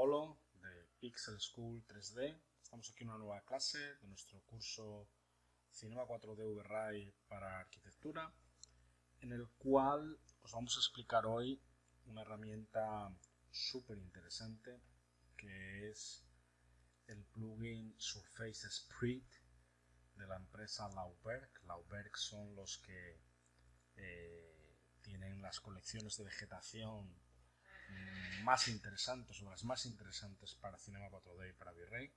Paolo de Pixel School 3D. Estamos aquí en una nueva clase de nuestro curso Cinema 4D VRAI para arquitectura, en el cual os vamos a explicar hoy una herramienta súper interesante que es el plugin Surface Sprite de la empresa Lauberg. Lauberg son los que tienen las colecciones de vegetación más interesantes o las más interesantes para Cinema 4D y para V-Ray.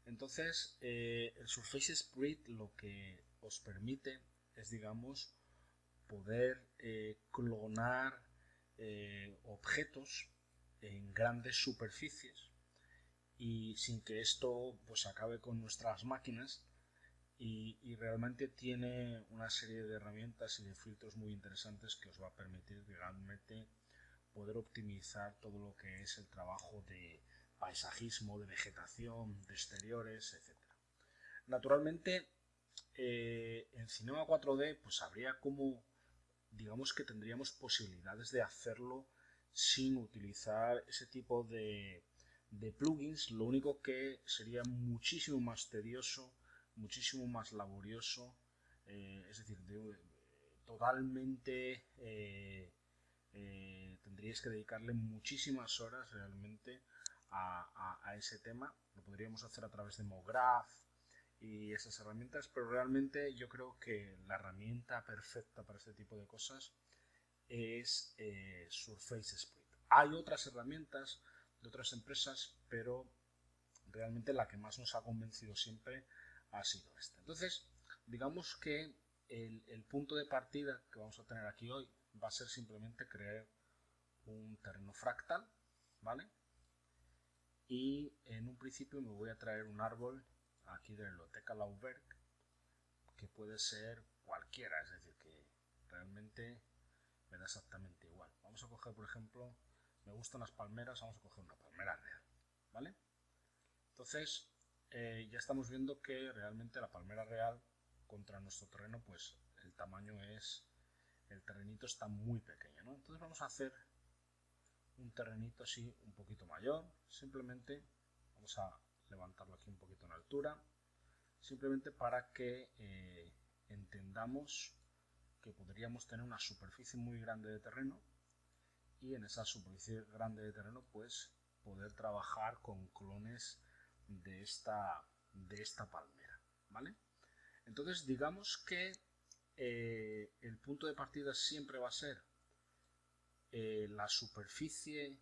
Entonces el Surface Sprite lo que os permite es, digamos, poder clonar objetos en grandes superficies y sin que esto pues acabe con nuestras máquinas, y realmente tiene una serie de herramientas y de filtros muy interesantes que os va a permitir realmente poder optimizar todo lo que es el trabajo de paisajismo, de vegetación, de exteriores, etc. Naturalmente en Cinema 4D pues habría como, digamos que tendríamos posibilidades de hacerlo sin utilizar ese tipo de plugins. Lo único que sería muchísimo más tedioso, muchísimo más laborioso, es decir, totalmente tendríais que dedicarle muchísimas horas realmente a ese tema. Lo podríamos hacer a través de MoGraph y esas herramientas, pero realmente yo creo que la herramienta perfecta para este tipo de cosas es Surface Sprite. Hay otras herramientas de otras empresas, pero realmente la que más nos ha convencido siempre ha sido esta. Entonces, digamos que el punto de partida que vamos a tener aquí hoy va a ser simplemente crear un terreno fractal, ¿vale? Y en un principio me voy a traer un árbol aquí de la biblioteca Lauberg, que puede ser cualquiera, es decir, que realmente me da exactamente igual. Vamos a coger, por ejemplo, me gustan las palmeras, vamos a coger una palmera real, ¿vale? Entonces ya estamos viendo que realmente la palmera real contra nuestro terreno, pues el tamaño es, el terrenito está muy pequeño, ¿no? Entonces vamos a hacer un terrenito así un poquito mayor. Simplemente vamos a levantarlo aquí un poquito en altura, simplemente para que entendamos que podríamos tener una superficie muy grande de terreno, y en esa superficie grande de terreno pues poder trabajar con clones de esta palmera, ¿vale? Entonces digamos que el punto de partida siempre va a ser la superficie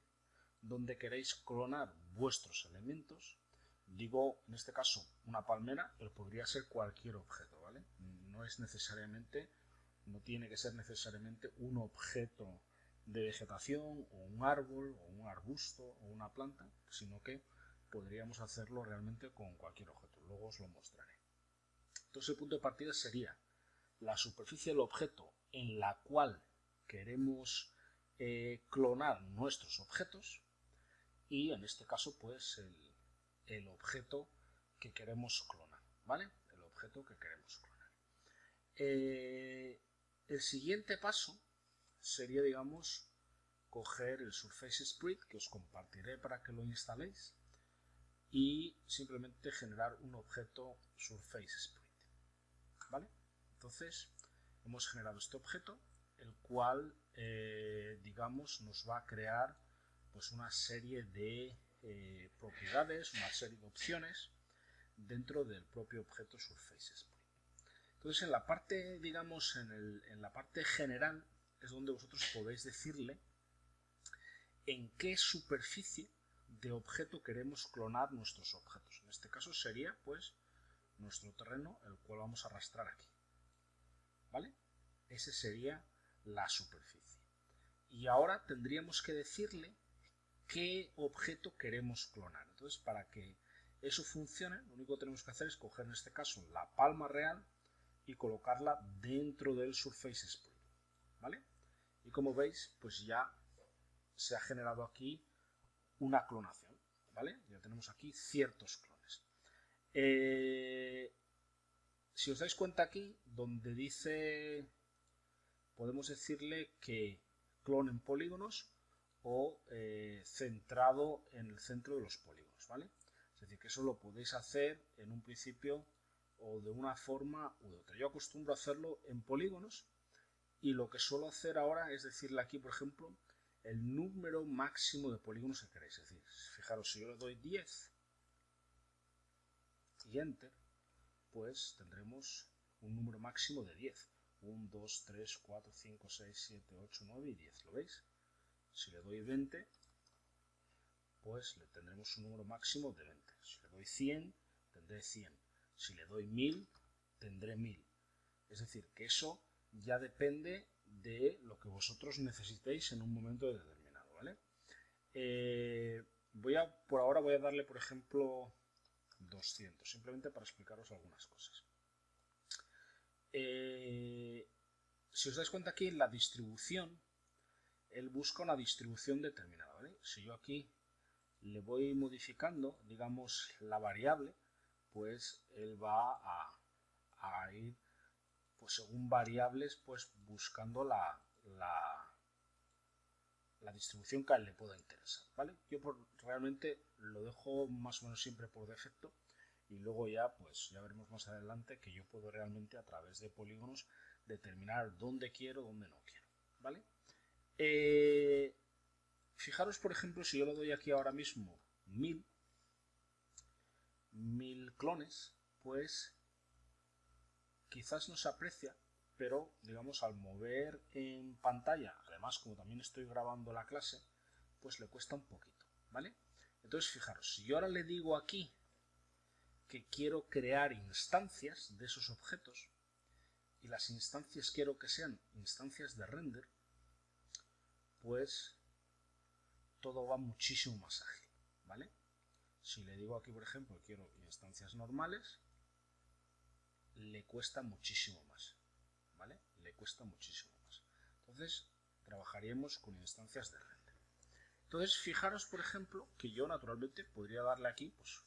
donde queréis clonar vuestros elementos. Digo, en este caso, una palmera, pero podría ser cualquier objeto, ¿vale? No es necesariamente, no tiene que ser necesariamente un objeto de vegetación, o un árbol, o un arbusto, o una planta, sino que podríamos hacerlo realmente con cualquier objeto. Luego os lo mostraré. Entonces el punto de partida sería la superficie del objeto en la cual queremos clonar nuestros objetos, y en este caso pues el objeto que queremos clonar, ¿vale? El objeto que queremos clonar. El siguiente paso sería, digamos, coger el Surface Sprite, que os compartiré para que lo instaléis, y simplemente generar un objeto Surface Sprite, ¿vale? Entonces hemos generado este objeto, el cual digamos nos va a crear pues una serie de propiedades, una serie de opciones dentro del propio objeto Surface Sprite. Entonces en la parte, digamos, en la parte general es donde vosotros podéis decirle en qué superficie de objeto queremos clonar nuestros objetos. En este caso sería pues nuestro terreno, el cual vamos a arrastrar aquí, ¿vale? Ese sería la superficie. Y ahora tendríamos que decirle qué objeto queremos clonar. Entonces, para que eso funcione, lo único que tenemos que hacer es coger, en este caso, la palma real y colocarla dentro del Surface Sprite, ¿vale? Y como veis, pues ya se ha generado aquí una clonación, ¿vale? Ya tenemos aquí ciertos clones. Si os dais cuenta aquí, donde dice, podemos decirle que clonen polígonos o centrado en el centro de los polígonos, ¿vale? Es decir, que eso lo podéis hacer en un principio o de una forma u de otra. Yo acostumbro a hacerlo en polígonos y lo que suelo hacer ahora es decirle aquí, por ejemplo, el número máximo de polígonos que queréis. Es decir, fijaros, si yo le doy 10 y Enter, pues tendremos un número máximo de 10. 1, 2, 3, 4, 5, 6, 7, 8, 9 y 10. ¿Lo veis? Si le doy 20, pues le tendremos un número máximo de 20. Si le doy 100, tendré 100. Si le doy 1000, tendré 1000. Es decir, que eso ya depende de lo que vosotros necesitéis en un momento determinado, ¿vale? Por ahora voy a darle, por ejemplo, 200, simplemente para explicaros algunas cosas. Si os dais cuenta aquí en la distribución, él busca una distribución determinada, ¿vale? Si yo aquí le voy modificando, digamos, la variable, pues él va a ir, pues según variables, pues buscando la distribución que a él le pueda interesar, ¿vale? Yo realmente lo dejo más o menos siempre por defecto y luego ya, pues ya veremos más adelante que yo puedo realmente a través de polígonos determinar dónde quiero, dónde no quiero, ¿vale? Fijaros, por ejemplo, si yo le doy aquí ahora mismo 1000 clones, pues quizás no se aprecia, pero digamos al mover en pantalla, además como también estoy grabando la clase, pues le cuesta un poquito, ¿vale? Entonces fijaros, si yo ahora le digo aquí que quiero crear instancias de esos objetos y las instancias quiero que sean instancias de render, pues todo va muchísimo más ágil, ¿vale? Si le digo aquí, por ejemplo, que quiero instancias normales, le cuesta muchísimo más, ¿vale? Le cuesta muchísimo más. Entonces, trabajaríamos con instancias de render. Entonces, fijaros, por ejemplo, que yo naturalmente podría darle aquí, pues,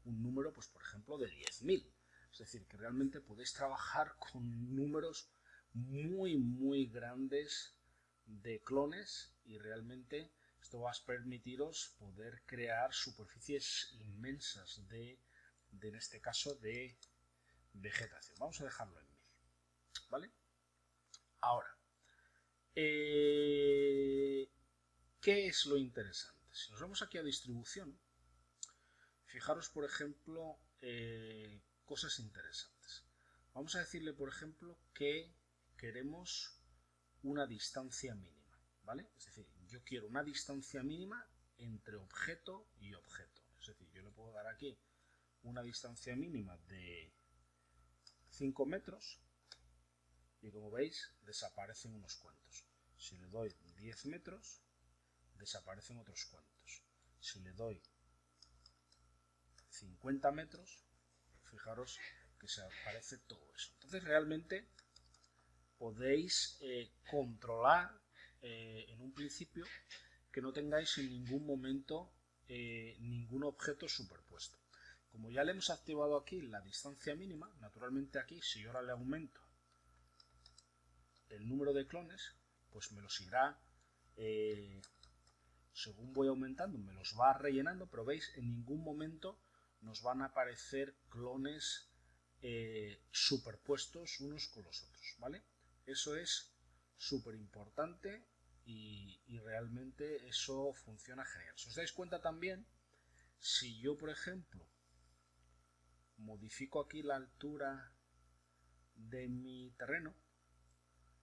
un número, pues, por ejemplo, de 10.000. Es decir, que realmente podéis trabajar con números muy, muy grandes de clones y realmente esto va a permitiros poder crear superficies inmensas de en este caso, de vegetación. Vamos a dejarlo en 1000, ¿vale? Ahora, ¿qué es lo interesante? Si nos vamos aquí a distribución, fijaros, por ejemplo, cosas interesantes. Vamos a decirle, por ejemplo, que queremos una distancia mínima, ¿vale? Es decir, yo quiero una distancia mínima entre objeto y objeto. Es decir, yo le puedo dar aquí una distancia mínima de 5 metros y como veis desaparecen unos cuantos. Si le doy 10 metros desaparecen otros cuantos. Si le doy 50 metros, fijaros que se aparece todo eso. Entonces realmente podéis controlar en un principio que no tengáis en ningún momento ningún objeto superpuesto. Como ya le hemos activado aquí la distancia mínima, naturalmente aquí si yo ahora le aumento el número de clones, pues me los irá, según voy aumentando, me los va rellenando, pero veis, en ningún momento nos van a aparecer clones superpuestos unos con los otros, ¿vale? Eso es súper importante y realmente eso funciona genial. Si os dais cuenta también, si yo, por ejemplo, modifico aquí la altura de mi terreno,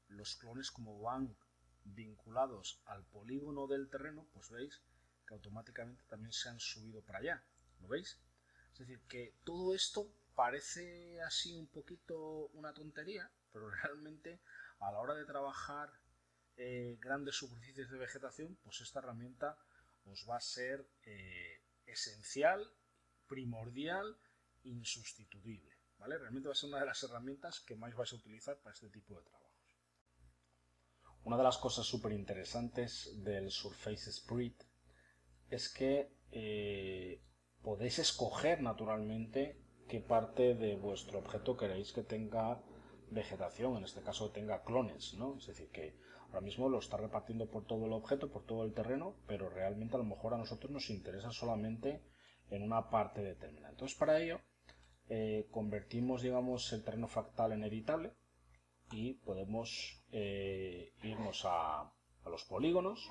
los clones como van vinculados al polígono del terreno, pues veis que automáticamente también se han subido para allá, ¿lo veis? Es decir, que todo esto parece así un poquito una tontería, pero realmente a la hora de trabajar grandes superficies de vegetación, pues esta herramienta os va a ser esencial, primordial, insustituible, ¿vale? Realmente va a ser una de las herramientas que más vais a utilizar para este tipo de trabajos. Una de las cosas súper interesantes del Surface Sprite es que podéis escoger naturalmente qué parte de vuestro objeto queréis que tenga vegetación, en este caso tenga clones, ¿no? Es decir, que Ahora mismo lo está repartiendo por todo el objeto, por todo el terreno, pero realmente a lo mejor a nosotros nos interesa solamente en una parte determinada. Entonces, para ello convertimos, digamos, el terreno fractal en editable y podemos irnos a los polígonos,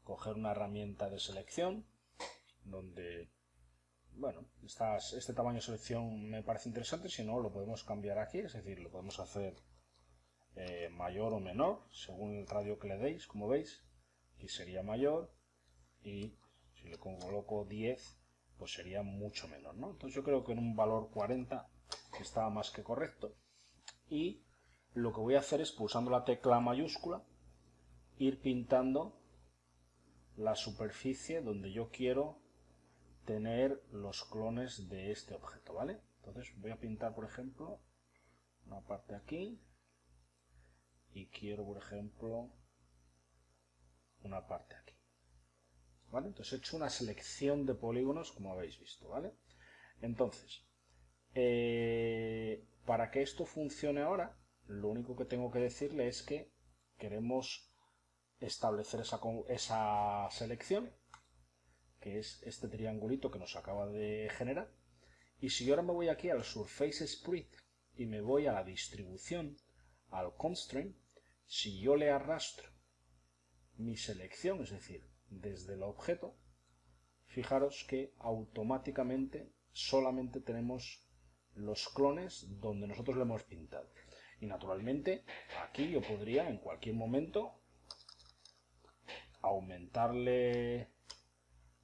coger una herramienta de selección donde, bueno, este tamaño de selección me parece interesante. Si no, lo podemos cambiar aquí, es decir, lo podemos hacer mayor o menor según el radio que le deis. Como veis, aquí sería mayor, y si le coloco 10 pues sería mucho menor, ¿no? Entonces yo creo que en un valor 40 está más que correcto, y lo que voy a hacer es, pulsando la tecla mayúscula, ir pintando la superficie donde yo quiero tener los clones de este objeto, ¿vale? Entonces voy a pintar, por ejemplo, una parte aquí, y quiero, por ejemplo, una parte aquí, ¿vale? Entonces he hecho una selección de polígonos, como habéis visto, ¿vale? Entonces, para que esto funcione ahora, lo único que tengo que decirle es que queremos establecer esa selección, que es este triangulito que nos acaba de generar. Y si yo ahora me voy aquí al Surface Split y me voy a la distribución, al Constraint, si yo le arrastro mi selección, es decir, desde el objeto, fijaros que automáticamente solamente tenemos los clones donde nosotros lo hemos pintado. Y naturalmente aquí yo podría en cualquier momento aumentarle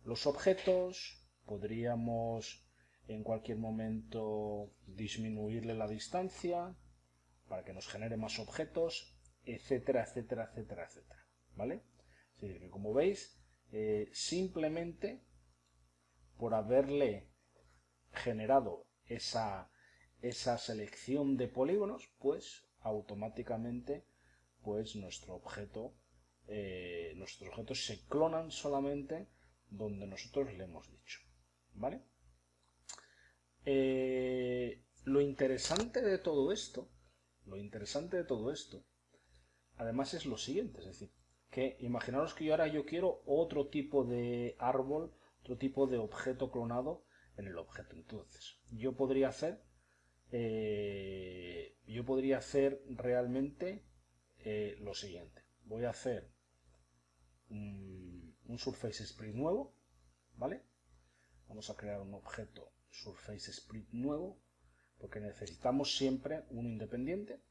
los objetos, podríamos en cualquier momento disminuirle la distancia para que nos genere más objetos, etcétera, etcétera, etcétera, etcétera, ¿vale? Es decir, que como veis, simplemente por haberle generado esa selección de polígonos, pues automáticamente pues nuestros objetos se clonan solamente donde nosotros le hemos dicho, ¿vale? Lo interesante de todo esto, además, es lo siguiente, es decir, que imaginaros que yo quiero otro tipo de árbol, otro tipo de objeto clonado en el objeto. Entonces, yo podría hacer realmente lo siguiente. Voy a hacer un Surface Split nuevo, ¿vale? Vamos a crear un objeto Surface Split nuevo, porque necesitamos siempre uno independiente.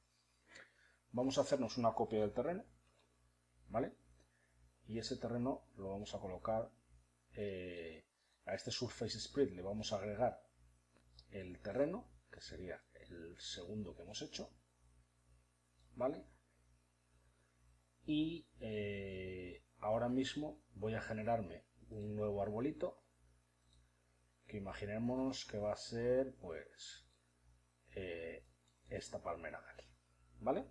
Vamos a hacernos una copia del terreno, ¿vale? Y ese terreno lo vamos a colocar a este Surface Split, le vamos a agregar el terreno, que sería el segundo que hemos hecho, ¿vale? Y ahora mismo voy a generarme un nuevo arbolito, que imaginémonos que va a ser pues esta palmera de aquí, ¿vale?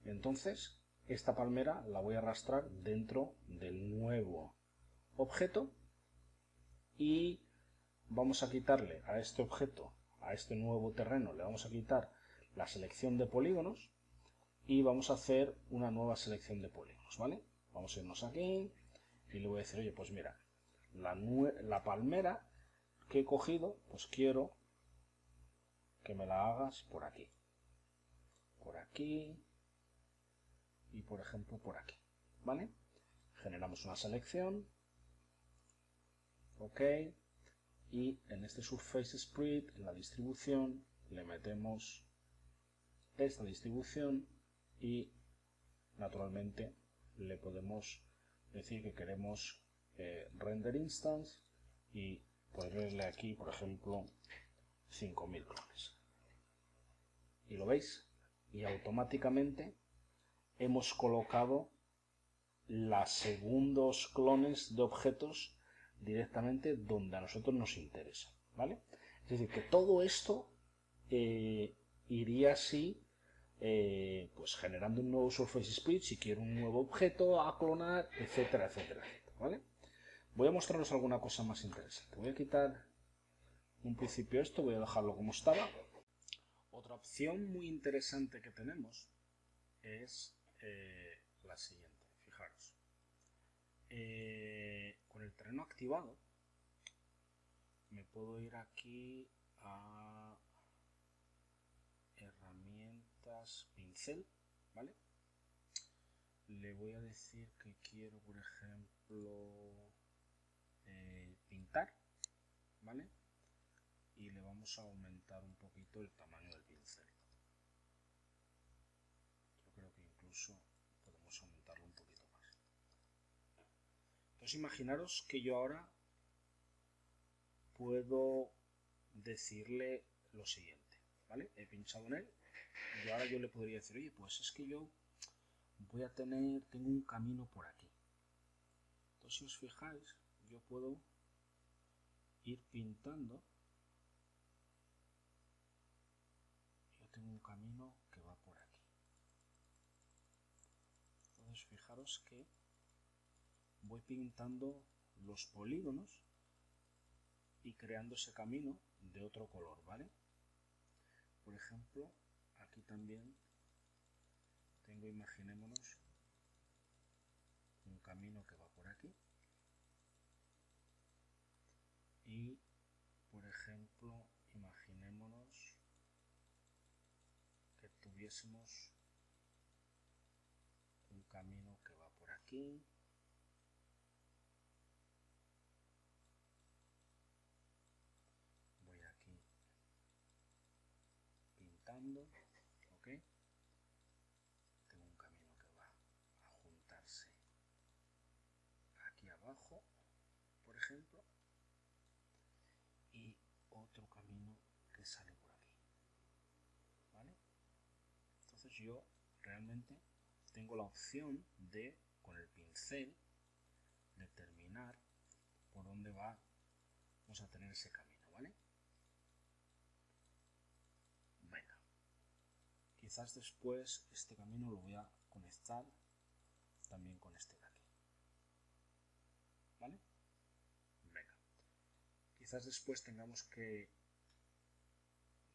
Entonces esta palmera la voy a arrastrar dentro del nuevo objeto, y vamos a quitarle a este objeto, a este nuevo terreno, le vamos a quitar la selección de polígonos y vamos a hacer una nueva selección de polígonos, ¿vale? Vamos a irnos aquí y le voy a decir, oye, pues mira, la palmera que he cogido, pues quiero que me la hagas por aquí y por ejemplo por aquí, ¿vale? Generamos una selección, ok, y en este Surface Split, en la distribución, le metemos esta distribución y naturalmente le podemos decir que queremos render instance y ponerle aquí, por ejemplo, 5000 clones. Y lo veis, y automáticamente hemos colocado los segundos clones de objetos directamente donde a nosotros nos interesa, ¿vale? Es decir, que todo esto iría así, pues generando un nuevo Surface Split si quiero un nuevo objeto a clonar, etcétera, etcétera, etcétera, ¿vale? Voy a mostraros alguna cosa más interesante. Voy a quitar en principio esto, voy a dejarlo como estaba. Otra opción muy interesante que tenemos es la siguiente. Fijaros. Con el terreno activado me puedo ir aquí a herramientas, pincel, ¿vale? Le voy a decir que quiero, por ejemplo, pintar, ¿vale? Y le vamos a aumentar un poquito el tamaño del pincel. Yo creo que incluso podemos aumentarlo un poquito más. Entonces imaginaros que yo ahora puedo decirle lo siguiente, ¿vale? He pinchado en él y ahora yo le podría decir, oye, pues es que yo tengo un camino por aquí. Entonces si os fijáis, yo puedo ir pintando. Yo tengo un camino que va por aquí. Entonces fijaros que voy pintando los polígonos y creando ese camino de otro color, ¿vale? Por ejemplo, aquí también tengo, imaginémonos, un camino que va por aquí. Y, por ejemplo, imaginémonos que tuviésemos un camino que va por aquí. Voy aquí pintando, ¿ok? Tengo un camino que va a juntarse aquí abajo, por ejemplo, y otro camino que sale por aquí, ¿vale? Entonces yo realmente tengo la opción de, con el pincel, determinar por dónde vamos a tener ese camino, ¿vale? Venga, quizás después este camino lo voy a conectar también con este de aquí, ¿vale? Venga, quizás después tengamos que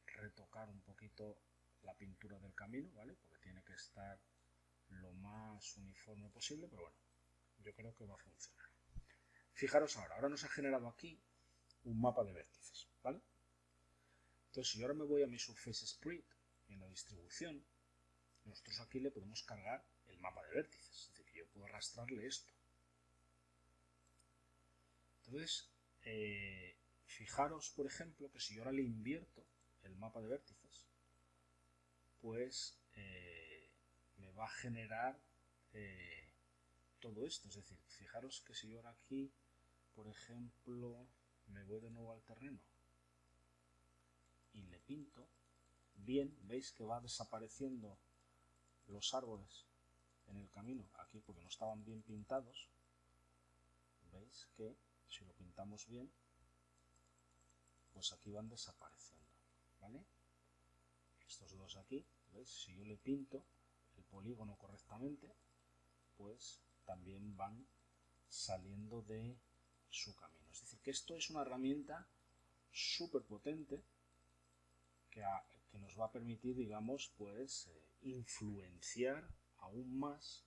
retocar un poquito la pintura del camino, ¿vale? Porque tiene que estar lo más uniforme posible, pero bueno, yo creo que va a funcionar. Fijaros ahora nos ha generado aquí un mapa de vértices, ¿vale? Entonces, si yo ahora me voy a mi Surface Sprite en la distribución, nosotros aquí le podemos cargar el mapa de vértices, es decir, que yo puedo arrastrarle esto. Entonces, fijaros, por ejemplo, que si yo ahora le invierto el mapa de vértices, pues me va a generar todo esto. Es decir, fijaros que si yo ahora aquí, por ejemplo, me voy de nuevo al terreno y le pinto, bien, veis que va desapareciendo los árboles en el camino aquí porque no estaban bien pintados. Veis que si lo pintamos bien, pues aquí van desapareciendo, ¿vale? Estos dos aquí, ¿veis? Si yo le pinto el polígono correctamente, pues también van saliendo de su camino. Es decir, que esto es una herramienta súper potente que nos va a permitir, digamos, pues influenciar aún más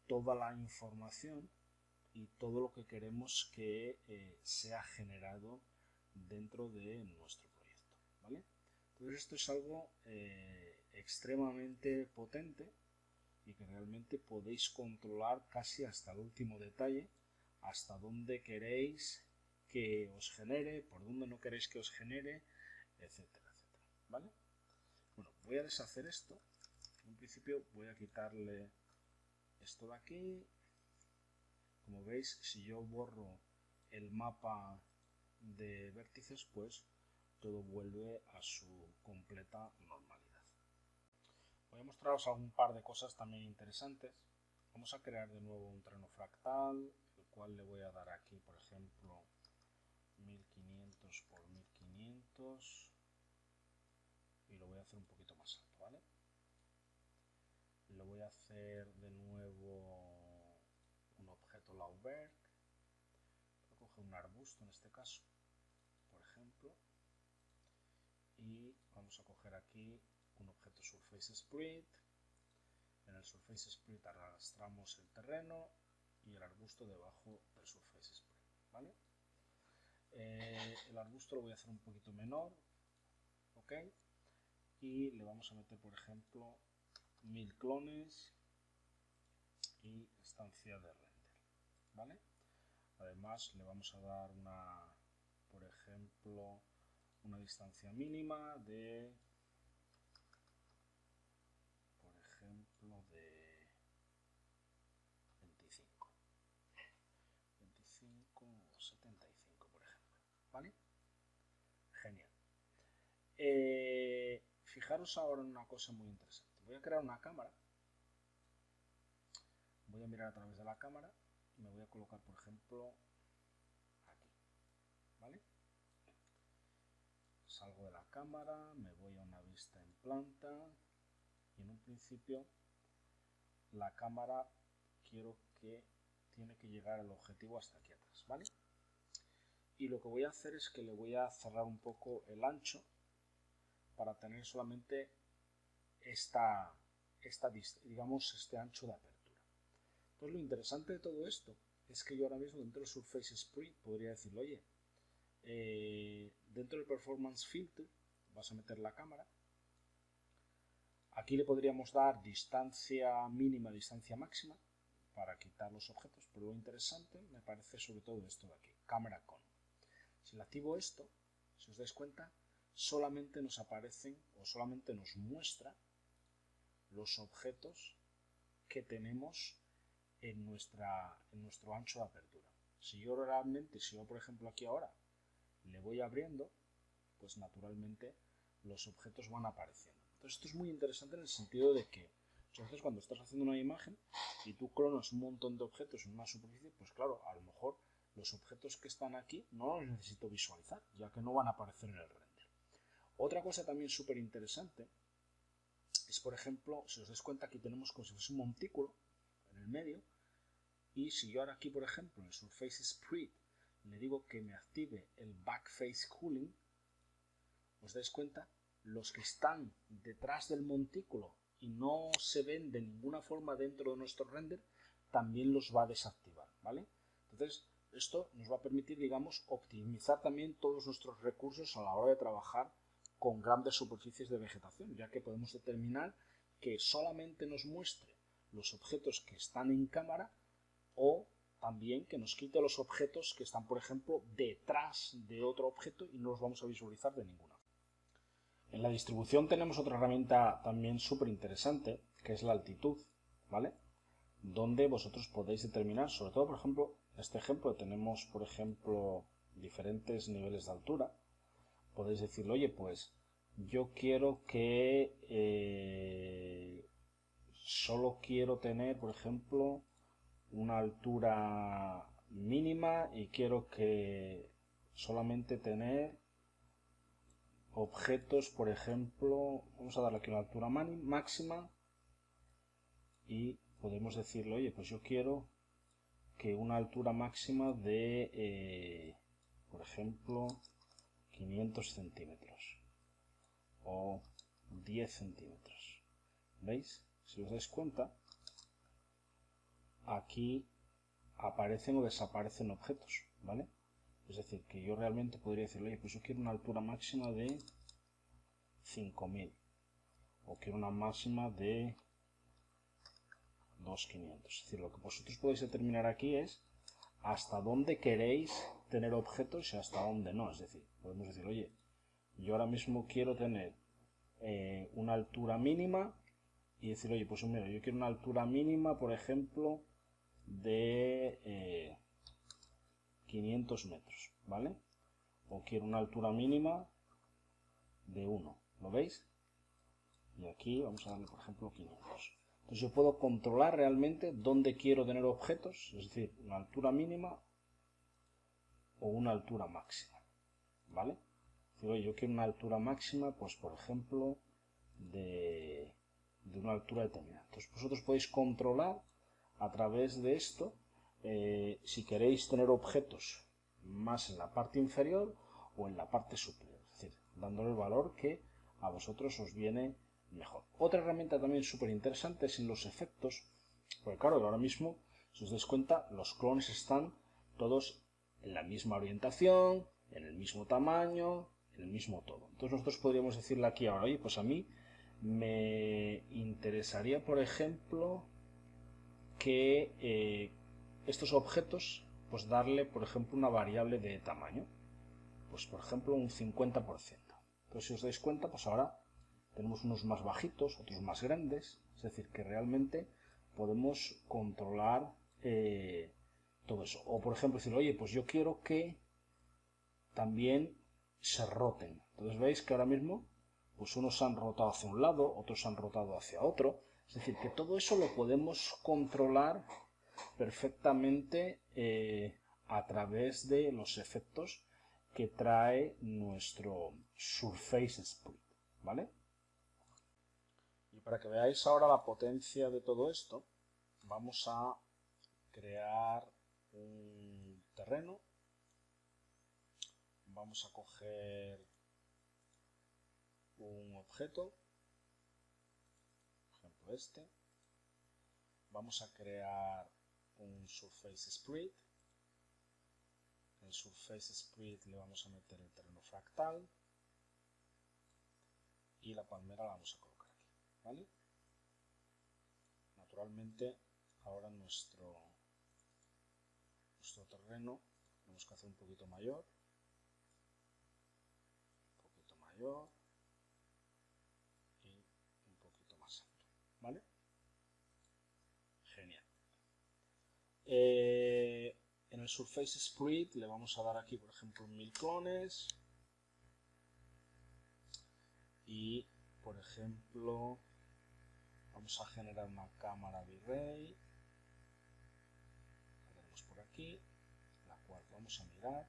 toda la información y todo lo que queremos que sea generado dentro de nuestro proyecto, ¿vale? Entonces esto es algo extremadamente potente y que realmente podéis controlar casi hasta el último detalle, hasta dónde queréis que os genere, por dónde no queréis que os genere, etcétera, etcétera, ¿vale? Bueno, voy a deshacer esto. En principio voy a quitarle esto de aquí. Como veis, si yo borro el mapa de vértices, pues todo vuelve a su completa normalidad. Voy a mostraros algún par de cosas también interesantes. Vamos a crear de nuevo un terreno fractal, el cual le voy a dar aquí, por ejemplo, 1500 por 1500 y lo voy a hacer un poquito más alto, ¿vale? Lo voy a hacer de nuevo un objeto Lauberg. Voy a coger un arbusto en este caso, por ejemplo, y vamos a coger aquí un objeto Surface Sprite En el Surface Sprite arrastramos el terreno y el arbusto debajo del Surface Sprite, ¿vale? El arbusto lo voy a hacer un poquito menor, ¿ok? Y le vamos a meter, por ejemplo, 1000 clones y estancia de render, ¿vale? Además le vamos a dar por ejemplo, una distancia mínima de, por ejemplo, de 25 o 75, por ejemplo, ¿vale? Genial. Fijaros ahora en una cosa muy interesante. Voy a crear una cámara. Voy a mirar a través de la cámara y me voy a colocar, por ejemplo, aquí, ¿vale? Salgo de la cámara, me voy a una vista en planta y en un principio la cámara quiero que tiene que llegar al objetivo hasta aquí atrás, ¿vale? Y lo que voy a hacer es que le voy a cerrar un poco el ancho para tener solamente digamos, este ancho de apertura. Entonces lo interesante de todo esto es que yo ahora mismo dentro del Surface Sprite podría decirle, oye, dentro del Performance Filter vas a meter la cámara. Aquí le podríamos dar distancia mínima, distancia máxima para quitar los objetos, pero lo interesante me parece sobre todo esto de aquí, Camera Con. Si le activo esto, si os dais cuenta, solamente nos aparecen o solamente nos muestra los objetos que tenemos en nuestro ancho de apertura. Si yo por ejemplo aquí ahora le voy abriendo, pues naturalmente los objetos van apareciendo. Entonces esto es muy interesante en el sentido de que muchas veces cuando estás haciendo una imagen y tú clonas un montón de objetos en una superficie, pues claro, a lo mejor los objetos que están aquí no los necesito visualizar, ya que no van a aparecer en el render. Otra cosa también súper interesante es, por ejemplo, si os dais cuenta, aquí tenemos como si fuese un montículo en el medio, y si yo ahora aquí, por ejemplo, en el Surface Sprite le digo que me active el Backface Cooling, os dais cuenta, los que están detrás del montículo y no se ven de ninguna forma dentro de nuestro render, también los va a desactivar, ¿vale? Entonces, esto nos va a permitir, digamos, optimizar también todos nuestros recursos a la hora de trabajar con grandes superficies de vegetación, ya que podemos determinar que solamente nos muestre los objetos que están en cámara o también que nos quite los objetos que están, por ejemplo, detrás de otro objeto y no los vamos a visualizar de ninguna forma. En la distribución tenemos otra herramienta también súper interesante, que es la altitud, ¿vale? Donde vosotros podéis determinar, sobre todo, por ejemplo, este ejemplo, tenemos, por ejemplo, diferentes niveles de altura. Podéis decirle, oye, pues yo quiero que solo quiero tener, por ejemplo, una altura mínima y quiero que solamente tener objetos, por ejemplo, vamos a darle aquí una altura máxima y podemos decirle, oye, pues yo quiero que una altura máxima de, por ejemplo, 500 centímetros o 10 centímetros. ¿Veis? Si os dais cuenta, aquí aparecen o desaparecen objetos, ¿vale? Es decir, que yo realmente podría decirle, oye, pues yo quiero una altura máxima de 5000 o quiero una máxima de 2500. Es decir, lo que vosotros podéis determinar aquí es hasta dónde queréis tener objetos y hasta dónde no. Es decir, podemos decir, oye, yo ahora mismo quiero tener una altura mínima y decir, oye, pues mira, yo quiero una altura mínima, por ejemplo, de 500 metros, ¿vale? O quiero una altura mínima de 1, ¿lo veis? Y aquí vamos a darle, por ejemplo, 500. Entonces yo puedo controlar realmente dónde quiero tener objetos, es decir, una altura mínima o una altura máxima, ¿vale? Si yo quiero una altura máxima, pues por ejemplo, de una altura determinada. Entonces vosotros podéis controlar a través de esto si queréis tener objetos más en la parte inferior o en la parte superior, es decir, dándole el valor que a vosotros os viene mejor. Otra herramienta también súper interesante es en los efectos, porque claro, ahora mismo, si os dais cuenta, los clones están todos en la misma orientación, en el mismo tamaño, en el mismo todo. Entonces nosotros podríamos decirle aquí ahora, oye, pues a mí me interesaría, por ejemplo, que estos objetos, pues darle, por ejemplo, una variable de tamaño. Pues, por ejemplo, un 50%. Entonces, si os dais cuenta, pues ahora tenemos unos más bajitos, otros más grandes. Es decir, que realmente podemos controlar todo eso. O, por ejemplo, decir, oye, pues yo quiero que también se roten. Entonces, veis que ahora mismo, pues unos se han rotado hacia un lado, otros se han rotado hacia otro. Es decir, que todo eso lo podemos controlar perfectamente a través de los efectos que trae nuestro Surface Split, ¿vale? Y para que veáis ahora la potencia de todo esto, vamos a crear un terreno. Vamos a coger un objeto, por ejemplo este. Vamos a crear un Surface Split. En Surface Split le vamos a meter el terreno fractal y la palmera la vamos a colocar aquí, ¿vale? Naturalmente, ahora nuestro terreno tenemos que hacer un poquito mayor y un poquito más alto, ¿vale? Genial. En el Surface Split le vamos a dar aquí, por ejemplo, 1000 clones. Y, por ejemplo, vamos a generar una cámara V-Ray. La tenemos por aquí, la cual vamos a mirar.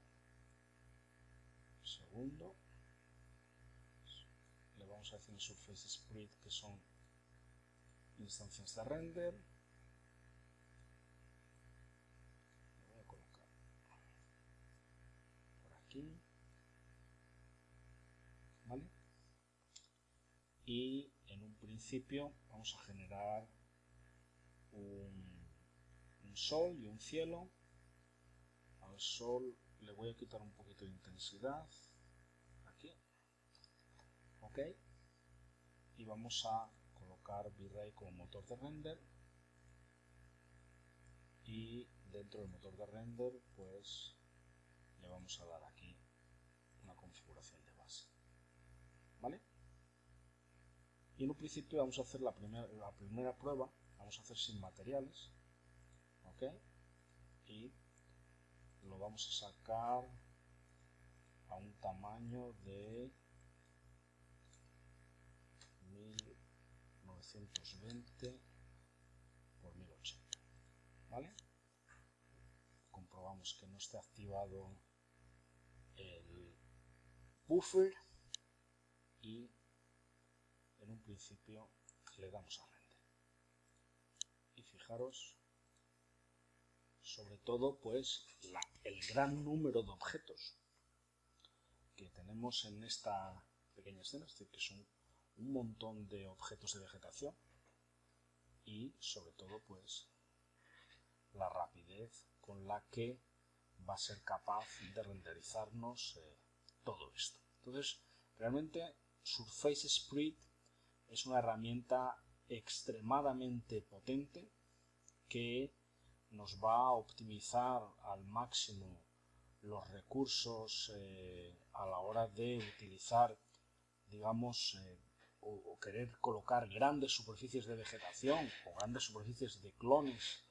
Un segundo. Le vamos a decir en Surface Split que son instancias de render. Lo voy a colocar por aquí, ¿vale? Y en un principio vamos a generar un sol y un cielo. Al sol le voy a quitar un poquito de intensidad aquí, ok, y vamos a colocar V-Ray como motor de render, y dentro del motor de render pues le vamos a dar aquí una configuración de base, ¿vale? Y en un principio vamos a hacer la primera prueba, vamos a hacer sin materiales, ok, y lo vamos a sacar a un tamaño de 1920 por 1080, ¿vale? Comprobamos que no esté activado el buffer y en un principio le damos a render. Y fijaros, sobre todo, pues el gran número de objetos que tenemos en esta pequeña escena, es decir, que son un montón de objetos de vegetación, y sobre todo pues la rapidez con la que va a ser capaz de renderizarnos todo esto. Entonces, realmente Surface Split es una herramienta extremadamente potente que nos va a optimizar al máximo los recursos a la hora de utilizar, digamos, o querer colocar grandes superficies de vegetación o grandes superficies de clones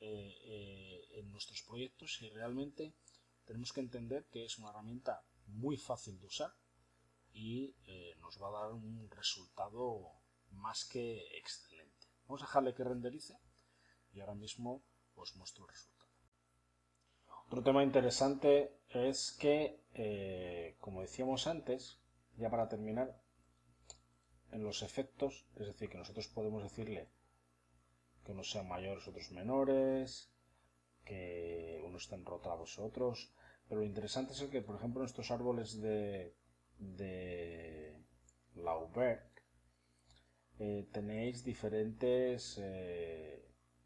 en nuestros proyectos, y realmente tenemos que entender que es una herramienta muy fácil de usar y nos va a dar un resultado más que excelente. Vamos a dejarle que renderice y ahora mismo os muestro el resultado. Otro tema interesante es que, como decíamos antes, ya para terminar, en los efectos, es decir, que nosotros podemos decirle que unos sean mayores, otros menores, que unos estén rotados otros, pero lo interesante es el que, por ejemplo, en estos árboles de Laubert, tenéis diferentes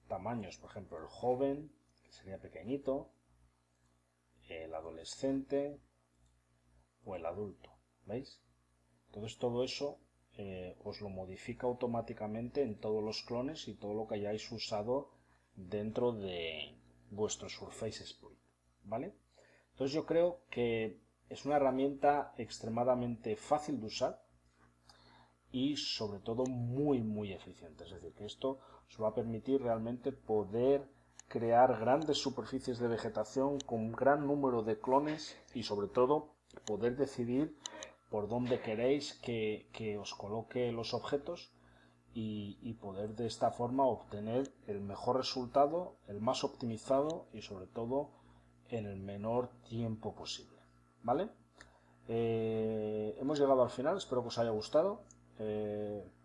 tamaños, por ejemplo el joven, que sería pequeñito, el adolescente o el adulto, ¿veis? Entonces todo eso os lo modifica automáticamente en todos los clones y todo lo que hayáis usado dentro de vuestro Surface Exploit, ¿vale? Entonces yo creo que es una herramienta extremadamente fácil de usar y sobre todo muy eficiente. Es decir, que esto os va a permitir realmente poder crear grandes superficies de vegetación con un gran número de clones y sobre todo poder decidir por dónde queréis que os coloque los objetos y poder de esta forma obtener el mejor resultado, el más optimizado y sobre todo en el menor tiempo posible. ¿Vale? Hemos llegado al final, espero que os haya gustado.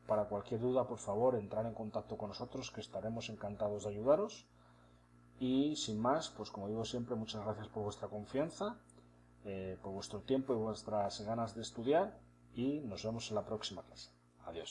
Para cualquier duda, por favor, entrar en contacto con nosotros, que estaremos encantados de ayudaros. Y sin más, pues como digo siempre, muchas gracias por vuestra confianza, por vuestro tiempo y vuestras ganas de estudiar, y nos vemos en la próxima clase. Adiós.